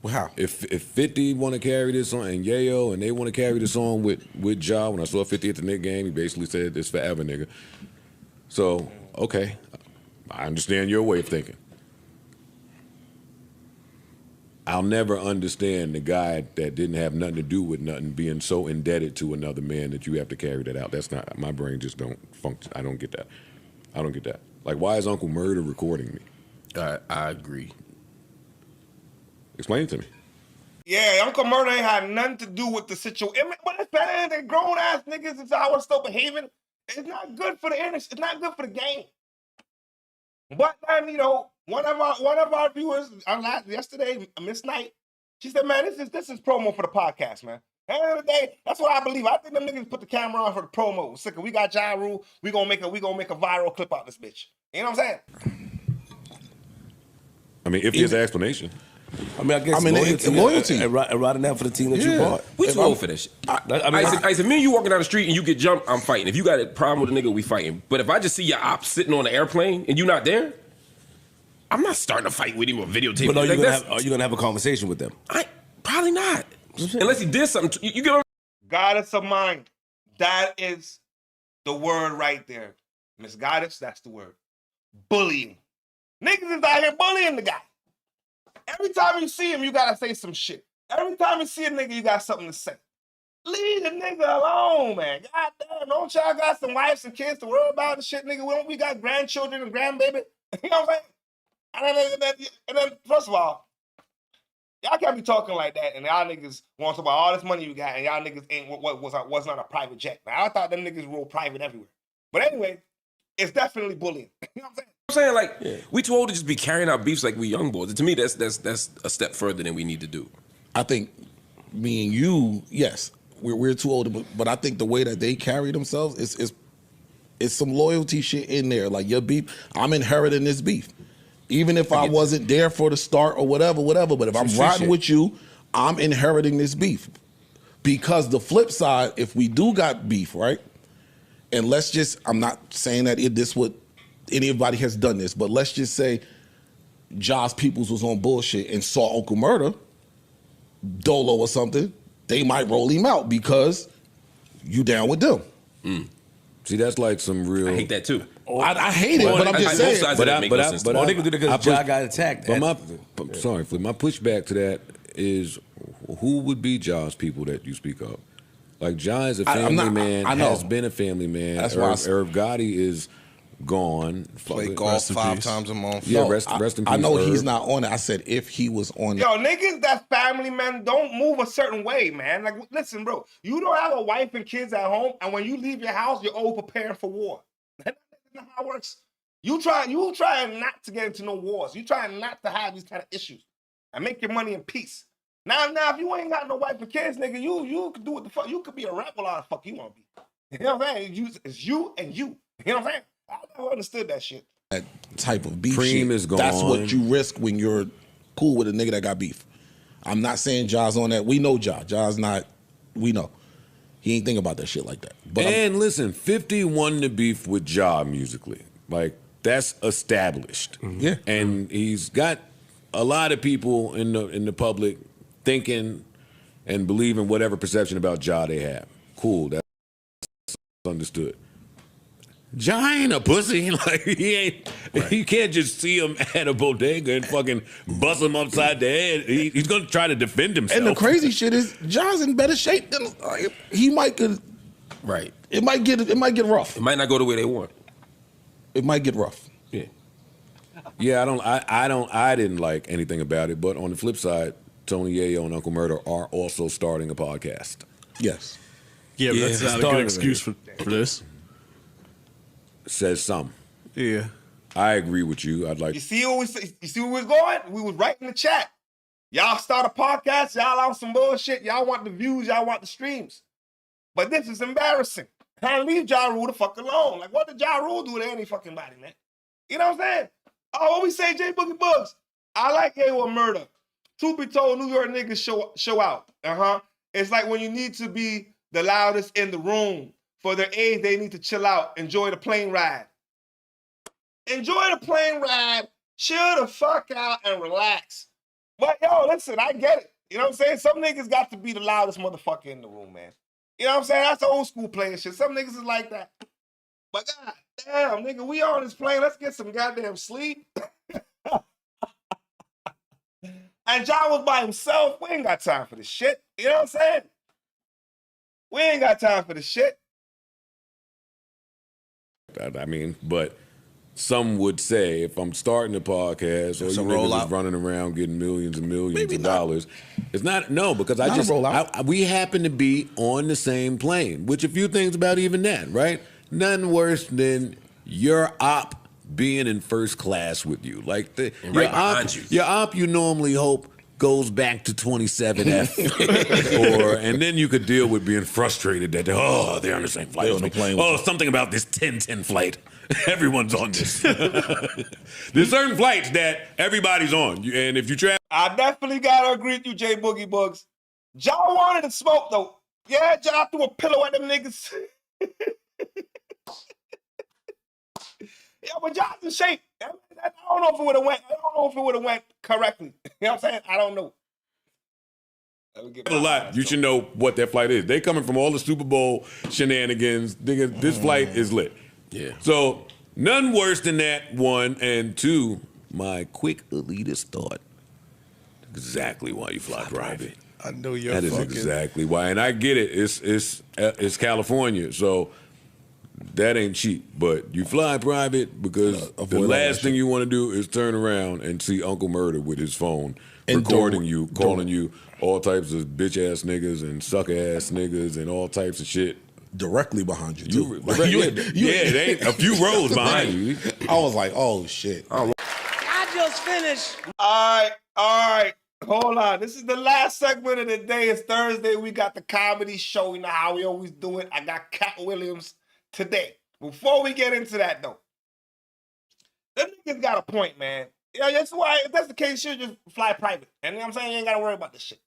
Well, how?
If 50 want to carry this on, and Yayo, and they want to carry this on with Ja, when I saw 50 at the Knicks game, he basically said, it's forever, nigga. So, okay. I understand your way of thinking. I'll never understand the guy that didn't have nothing to do with nothing being so indebted to another man that you have to carry that out. That's not, my brain just don't function. I don't get that. I don't get that. Like, why is Uncle Murda recording me?
I agree.
Explain it to me.
Yeah, Uncle Murda ain't had nothing to do with the situation. But it's better than grown ass niggas is how we're still behaving. It's not good for the industry. It's not good for the game. But then, you know, one of our viewers yesterday, Miss Knight, she said, "Man, this is promo for the podcast, man." At the end of the day, that's what I believe. I think them niggas put the camera on for the promo. Sick of, we got Ja Rule. We gonna make a viral clip out this bitch. You know what I'm saying?
I mean, if there's an explanation.
I mean, I guess loyalty. And riding out for the team that you bought.
We too old for this shit. I said, me and you walking down the street and you get jumped, I'm fighting. If you got a problem with a nigga, we fighting. But if I just see your op sitting on the airplane and you not there, I'm not starting to fight with him or videotape.
But are you gonna have a conversation with them?
Probably not. Unless he did something. You get on.
Goddess of mind. That is the word right there. Miss Goddess, that's the word. Bullying. Niggas is out here bullying the guy. Every time you see him, you gotta say some shit. Every time you see a nigga, you got something to say. Leave the nigga alone, man. God damn, don't y'all got some wives and kids to worry about and shit, nigga? We got grandchildren and grandbaby. You know what I'm saying? And then, first of all, y'all can't be talking like that, and y'all niggas want to talk about all this money you got, and y'all niggas ain't was not a private jet. Now, I thought them niggas roll private everywhere. But anyway, it's definitely bullying. You know what I'm saying?
I'm saying, like, we too old to just be carrying out beefs like we young boys. To me, that's a step further than we need to do.
I think me and you, yes, we're too old, but I think the way that they carry themselves is some loyalty shit in there. Like your beef, I'm inheriting this beef. Even if I wasn't there for the start or whatever, but if I'm riding with you, I'm inheriting this beef. Because the flip side, if we do got beef, right? And let's just, I'm not saying that anybody has done this, but let's just say Josh Peoples was on bullshit and saw Uncle Murda, Dolo or something, they might roll him out because you down with them.
See, that's like some real.
I hate that too.
I hate it, but I'm just saying.
But
all they can do because Ja got attacked.
But my pushback to that is, who would be Ja's people that you speak of? Like, Ja is a family man, has been a family man.
That's why
Irv Gotti is gone.
Play golf 5 times a month.
Yeah, rest in peace.
I know he's not on it. I said if he was on it.
Yo, niggas that's family, man, don't move a certain way, man. Like, listen, bro, you don't have a wife and kids at home, and when you leave your house, you're all preparing for war. That's not how it works. You try not to get into no wars. You try not to have these kind of issues and make your money in peace. Now, if you ain't got no wife and kids, nigga, you could do what the fuck. You could be a rebel all the fuck you want to be. You know what I'm saying? It's you and you. You know what I'm saying? I never understood that shit.
That type of beef
Cream
shit,
is gone.
that's what you risk when you're cool with a nigga that got beef. I'm not saying Ja's on that. We know Ja. Ja's not, we know. He ain't think about that shit like that. But
and listen, 50 won the beef with Ja musically. Like, that's established.
Yeah.
And he's got a lot of people in the public thinking and believing whatever perception about Ja they have. Cool, that's understood. Ja ain't a pussy. Like, he ain't. Right. You can't just see him at a bodega and fucking bust him upside the head. He's gonna try to defend himself.
And the crazy shit is, Ja's in better shape than he might get.
Right.
It might get rough.
It might not go the way they want.
It might get rough.
Yeah.
Yeah, I didn't like anything about it. But on the flip side, Tony Yayo and Uncle Murda are also starting a podcast.
Yes.
Yeah, but that's not a good excuse for this.
Says some.
Yeah.
I agree with you. I'd like.
You see where we was going? We was right in the chat. Y'all start a podcast. Y'all on some bullshit. Y'all want the views. Y'all want the streams. But this is embarrassing. Can't leave Ja Rule the fuck alone. Like, what did Ja Rule do to any fucking body, man? You know what I'm saying? Oh, what we say, J Boogie Bugs? I like Yayo and Murda. Truth be told, New York niggas show out. It's like when you need to be the loudest in the room. For their age, they need to chill out. Enjoy the plane ride. Enjoy the plane ride. Chill the fuck out and relax. But yo, listen, I get it. You know what I'm saying? Some niggas got to be the loudest motherfucker in the room, man. You know what I'm saying? That's old school playing shit. Some niggas is like that. But god damn, nigga, we on this plane. Let's get some goddamn sleep. And Ja was by himself. We ain't got time for this shit. You know what I'm saying? We ain't got time for this shit.
I mean, but some would say if I'm starting a podcast or you niggas is running around getting millions and millions of dollars, it's not, no, because we happen to be on the same plane, which a few things about even that, right? None worse than your op being in first class with you. Like, your op you normally hope goes back to 27F. And then you could deal with being frustrated that, they're on the same flight as me. Something about this 1010 flight. Everyone's on this. There's certain flights that everybody's on. And if you travel...
I definitely got to agree with you, J Boogie Bugs. Ja wanted to smoke, though. Yeah, Ja threw a pillow at them niggas. Yeah, but Ja's in shape. I don't know if it would have went. I don't know if it would have went correctly. You know what I'm saying? I don't know.
A lot. You should know what that flight is. They coming from all the Super Bowl shenanigans. This flight is lit.
Yeah.
So none worse than that. One and two. My quick elitist thought. Exactly why you fly private.
I know you're.
That is exactly why, and I get it. It's California, so. That ain't cheap, but you fly private because the last thing you want to do is turn around and see Uncle Murda with his phone recording you, calling you all types of bitch-ass niggas and sucker-ass niggas and all types of shit.
Directly behind you, too.
It ain't a few rows behind you.
I was like, oh, shit.
I just finished. All right. Hold on. This is the last segment of the day. It's Thursday. We got the comedy show. You know how we always do it. I got Katt Williams today. Before we get into that, though, them niggas got a point, man. Yeah, that's why, if that's the case, you should just fly private. And you know what I'm saying? You ain't got to worry about this shit.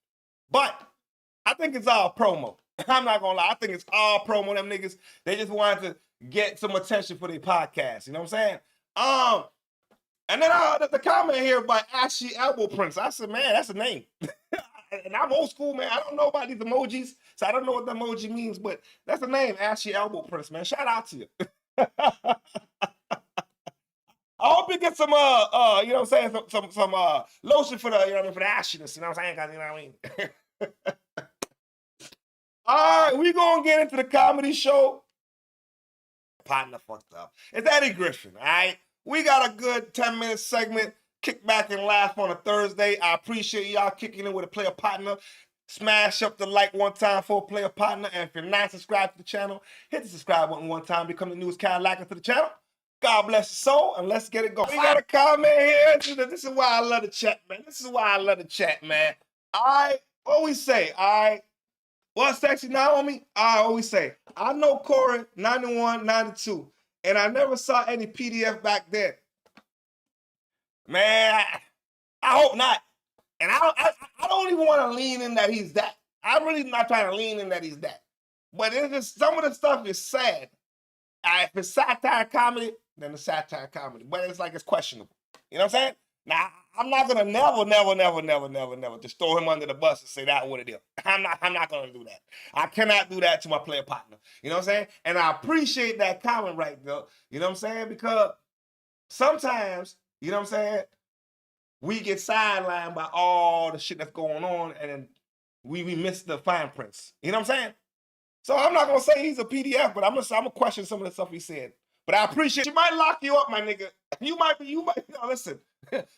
But I think it's all promo. I'm not going to lie. I think it's all promo. Them niggas, they just wanted to get some attention for their podcast. You know what I'm saying? And then the comment here by Ashy Elbow Prince. I said, man, that's a name. And I'm old school, man. I don't know about these emojis, so I don't know what the emoji means, but that's the name, Ashy Elbow Prince, man. Shout out to you. I hope you get some, you know what I'm saying, some lotion for the, you know what I mean, for the ashiness, you know what I'm saying, 'cause, you know what I mean. All right, we gonna get into the comedy show. Partner fucked up. It's Eddie Griffin, all right? We got a good 10-minute segment. Kick back and laugh on a Thursday. I appreciate y'all kicking in with a player partner. Smash up the like one time for a player partner. And if you're not subscribed to the channel, hit the subscribe button one time. Become the newest Cadillac to the channel. God bless your soul, and let's get it going. We got a comment here. This is why I love the chat, man. All right, what we say, all right? What's sexy Naomi? I always say, I know Corey 91, 92, and I never saw any PDF back then. Man, I hope not. And I don't even want to lean in that he's that. I'm really not trying to lean in that he's that. But it's just, some of the stuff is sad. If it's satire comedy, then it's satire comedy. But it's like it's questionable. You know what I'm saying? Now, I'm not gonna never just throw him under the bus and say that what it is. I'm not gonna do that. I cannot do that to my player partner. You know what I'm saying? And I appreciate that comment right there. You know what I'm saying? Because sometimes, you know what I'm saying, we get sidelined by all the shit that's going on, and then we miss the fine prints. You know what I'm saying? So I'm not gonna say he's a PDF, but I'm gonna question some of the stuff he said. But I appreciate she might lock you up, my nigga. You might listen.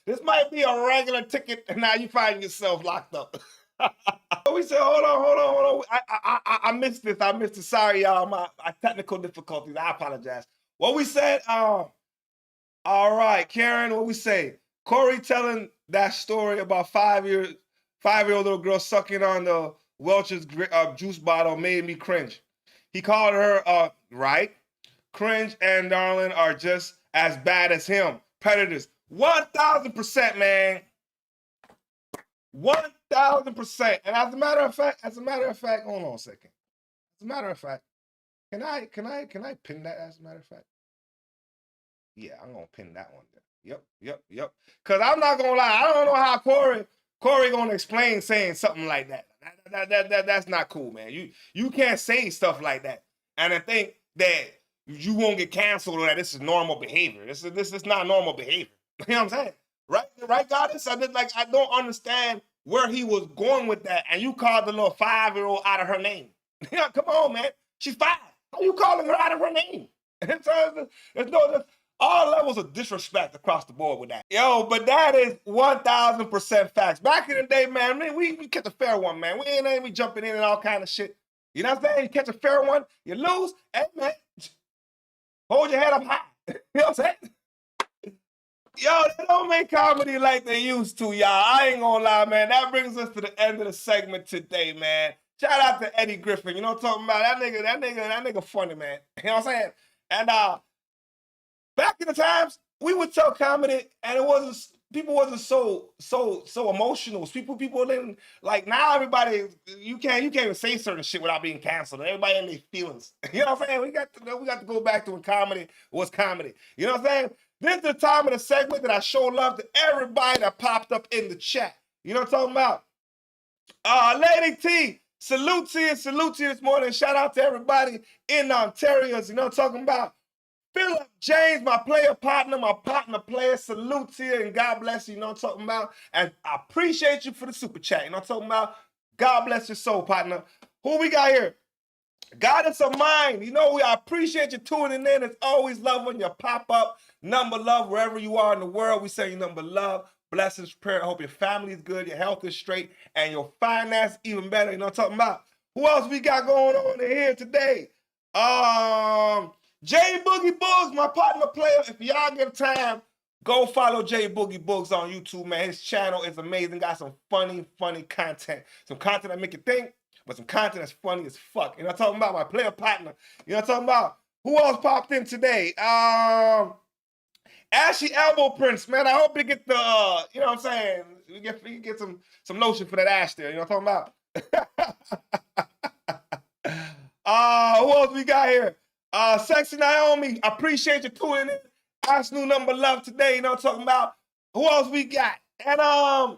This might be a regular ticket, and now you find yourself locked up. We said, hold on. I missed this. Sorry, y'all. My technical difficulties. I apologize. What we said, all right, Karen, what we say? Corey telling that story about 5-year-old little girl sucking on the Welch's juice bottle made me cringe. He called her, right? Cringe and Darling are just as bad as him. Predators. 1,000%, man. 1,000%. And as a matter of fact, hold on a second. As a matter of fact, can I pin that as a matter of fact? Yeah, I'm gonna pin that one there. Yep. Cause I'm not gonna lie, I don't know how Corey gonna explain saying something like that. That's not cool, man. You can't say stuff like that and I think that you won't get canceled or that this is normal behavior. This is not normal behavior. You know what I'm saying? Right, Goddess? I don't understand where he was going with that, and you called the little 5-year-old out of her name. Yeah, come on, man. She's 5. How are you calling her out of her name? There's all levels of disrespect across the board with that. Yo, but that is 1,000% facts. Back in the day, man, we catch a fair one, man. We ain't we jumping in and all kind of shit. You know what I'm saying? You catch a fair one, you lose. Hey, man, hold your head up high. You know what I'm saying? Yo, they don't make comedy like they used to, y'all. I ain't gonna lie, man. That brings us to the end of the segment today, man. Shout out to Eddie Griffin. You know what I'm talking about? That nigga funny, man. You know what I'm saying? And back in the times, we would tell comedy, and people wasn't so emotional. People didn't like. Now everybody, you can't even say certain shit without being canceled. Everybody in their feelings. You know what I'm saying? We got to go back to when comedy was comedy. You know what I'm saying? This is the time of the segment that I show love to everybody that popped up in the chat. You know what I'm talking about? Lady T, salute to you this morning. Shout out to everybody in Ontario. You know what I'm talking about? Philip James, my player partner, my partner player, salute to you and God bless you. You know what I'm talking about? And I appreciate you for the super chat. You know what I'm talking about? God bless your soul, partner. Who we got here? Goddess of Mine. You know, I appreciate you tuning in. It's always love when you pop up. Number love wherever you are in the world. We say number love. Blessings, prayer. I hope your family is good, your health is straight, and your finance even better. You know what I'm talking about? Who else we got going on in here today? J Boogie Boogs, my partner player. If y'all get time, go follow J Boogie Boogs on YouTube, man. His channel is amazing. Got some funny content. Some content that make you think, but some content that's funny as fuck. You know what I'm talking about? My player partner. You know what I'm talking about? Who else popped in today? Ashy Elbow Prince, man. I hope you get the, you know what I'm saying? You get some lotion for that ash there. You know what I'm talking about? Who else we got here? Sexy Naomi, I appreciate you tuning in. Ask new number love today. You know what I'm talking about? Who else we got? And I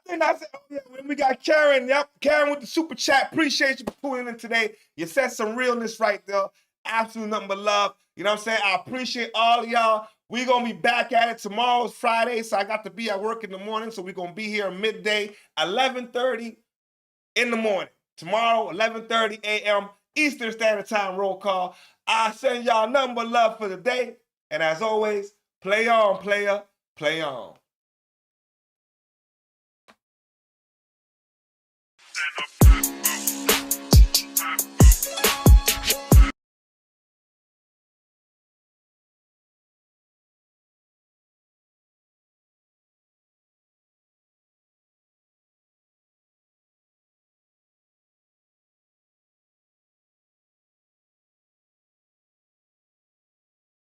think that's it. Oh, yeah, we got Karen. Yep, Karen with the super chat. Appreciate you for tuning in today. You said some realness right there. Absolute number love. You know what I'm saying? I appreciate all of y'all. We're going to be back at it. Tomorrow's Friday, so I got to be at work in the morning, so we're going to be here midday, 11:30 in the morning. Tomorrow, 11:30 a.m. Eastern Standard Time roll call. I send y'all number love for the day. And as always, play on, player, play on.